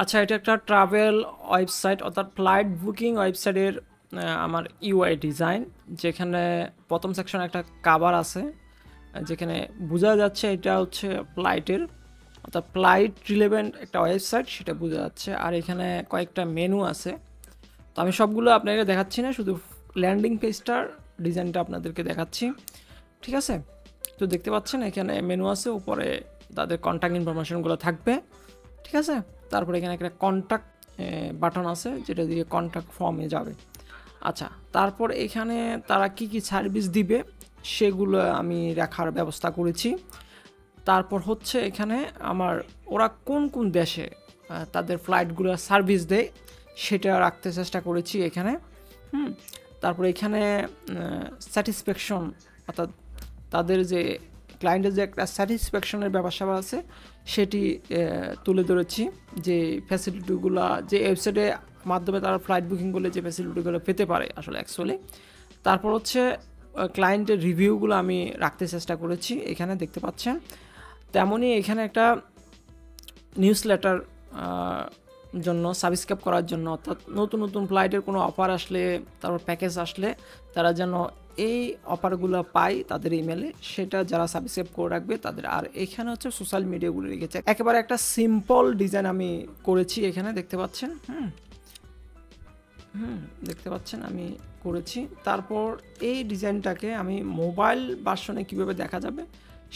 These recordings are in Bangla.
আচ্ছা, এটা একটা ট্রাভেল ওয়েবসাইট অর্থাৎ ফ্লাইট বুকিং ওয়েবসাইটের আমার ইউআই ডিজাইন, যেখানে প্রথম সেকশনে একটা কাভার আছে, যেখানে বোঝা যাচ্ছে এটা হচ্ছে ফ্লাইটের অর্থাৎ ফ্লাইট রিলেভেন্ট একটা ওয়েবসাইট, সেটা বোঝা যাচ্ছে। আর এখানে কয়েকটা মেনু আছে, তো আমি সবগুলো আপনাকে দেখাচ্ছি না, শুধু ল্যান্ডিং পেজটার ডিজাইনটা আপনাদেরকে দেখাচ্ছি, ঠিক আছে? তো দেখতে পাচ্ছেন এখানে মেনু আছে, উপরে তাদের কন্ট্যাক্ট ইনফরমেশনগুলো থাকবে, ঠিক আছে? তারপরে এখানে একটা কন্ট্যাক্ট বাটন আছে, যেটা দিয়ে কন্ট্যাক্ট ফর্মে যাবে। আচ্ছা, তারপর এখানে তারা কি কি সার্ভিস দিবে সেগুলো আমি রাখার ব্যবস্থা করেছি। তারপর হচ্ছে এখানে আমার ওরা কোন কোন দেশে তাদের ফ্লাইটগুলো সার্ভিস দেয় সেটা রাখতে চেষ্টা করেছি এখানে। তারপর এখানে স্যাটিসফ্যাকশন অর্থাৎ তাদের যে ক্লায়েন্টের যে একটা স্যাটিসফ্যাকশনের ব্যাপার আছে সেটি তুলে ধরেছি, যে ফ্যাসিলিটিগুলো যে ওয়েবসাইটে মাধ্যমে তারা ফ্লাইট বুকিং করলে যে ফ্যাসিলিটিগুলো পেতে পারে আসলে অ্যাকচুয়ালি। তারপর হচ্ছে ক্লায়েন্টের রিভিউগুলো আমি রাখতে চেষ্টা করেছি, এখানে দেখতে পাচ্ছেন। তেমনই এখানে একটা নিউজ লেটার জন্য সাবস্ক্রাইব করার জন্য, অর্থাৎ নতুন নতুন ফ্লাইটের কোনো অফার আসলে, তারপর প্যাকেজ আসলে তারা যেন এই অফারগুলো পায় তাদের ইমেলে, সেটা যারা সাবস্ক্রাইব করে রাখবে তাদের। আর এখানে হচ্ছে সোশ্যাল মিডিয়াগুলো রেখেছে, একেবারে একটা সিম্পল ডিজাইন আমি করেছি, এখানে দেখতে পাচ্ছেন। দেখতে পাচ্ছেন আমি করেছি। তারপর এই ডিজাইনটাকে আমি মোবাইল ভার্সনে কীভাবে দেখা যাবে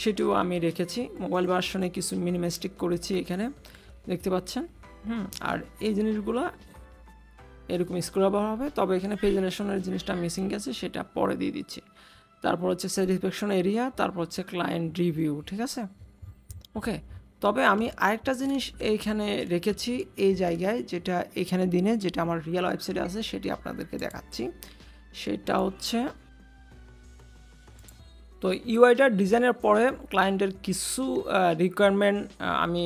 সেটিও আমি রেখেছি, মোবাইল ভার্সনে কিছু মিনিমালিস্টিক করেছি এখানে দেখতে পাচ্ছেন। আর এই জিনিসগুলো এরকম স্ক্রল হবে, তবে এখানে প্রেজেন্টেশনের জিনিসটা মিসিং গেছে, সেটা পরে দিয়ে দিচ্ছি। তারপর হচ্ছে স্যাটিসফ্যাকশন এরিয়া, তারপর হচ্ছে ক্লায়েন্ট রিভিউ, ঠিক আছে? ওকে। তবে আমি আরেকটা জিনিস এইখানে রেখেছি এই জায়গায়, যেটা এখানে দিনে যেটা আমার রিয়েল ওয়েবসাইটে আছে সেটি আপনাদেরকে দেখাচ্ছি। সেটা হচ্ছে, তো ইউআইটা ডিজাইনের পরে ক্লায়েন্টের কিছু রিকোয়ারমেন্ট আমি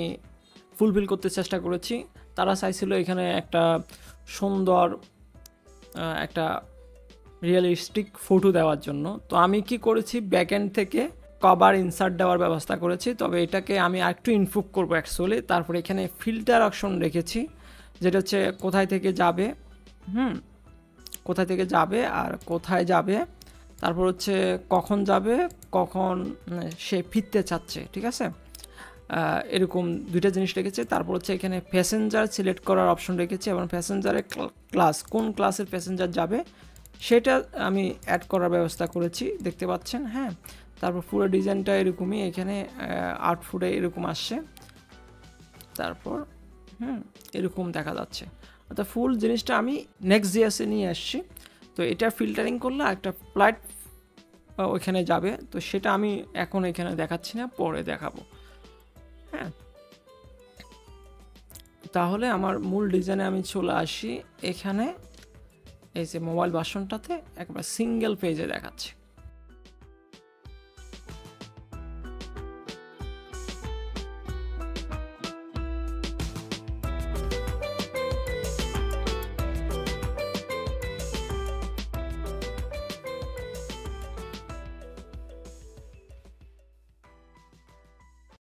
ফুলফিল করতে চেষ্টা করেছি। তারা চাইছিল এখানে একটা সুন্দর একটা রিয়েলিস্টিক ফটো দেওয়ার জন্য, তো আমি কি করেছি ব্যাকএন্ড থেকে কভার ইনসার্ট দেওয়ার ব্যবস্থা করেছি, তবে এটাকে আমি আরেকটু ইমপ্রুভ করবো অ্যাকচুয়ালি। তারপর এখানে ফিল্টার অপশন রেখেছি, যেটা হচ্ছে কোথায় থেকে যাবে, কোথায় থেকে যাবে আর কোথায় যাবে, তারপর হচ্ছে কখন যাবে, কখন সে ফিরতে চাচ্ছে, ঠিক আছে? এরকম দুইটা জিনিস রেখেছে। তারপর হচ্ছে এখানে প্যাসেঞ্জার সিলেক্ট করার অপশন রেখেছি, এবং প্যাসেঞ্জারের ক্লাস, কোন ক্লাসের প্যাসেঞ্জার যাবে সেটা আমি অ্যাড করার ব্যবস্থা করেছি, দেখতে পাচ্ছেন। তারপর পুরো ডিজাইনটা এরকমই, এখানে আউটপুটে এরকম আসছে, তারপর এরকম দেখা যাচ্ছে। অর্থাৎ ফুল জিনিসটা আমি নেক্সট.js-এ নিয়ে আসছি। তো এটা ফিল্টারিং করলে একটা ফ্লাইট ওইখানে যাবে, তো সেটা আমি এখন এখানে দেখাচ্ছি না, পরে দেখাবো। তাহলে আমার মূল ডিজাইনে আমি চলে আসি, এখানে এই যে মোবাইল ভার্সনটাতে একবার সিঙ্গেল পেজে দেখাচ্ছি।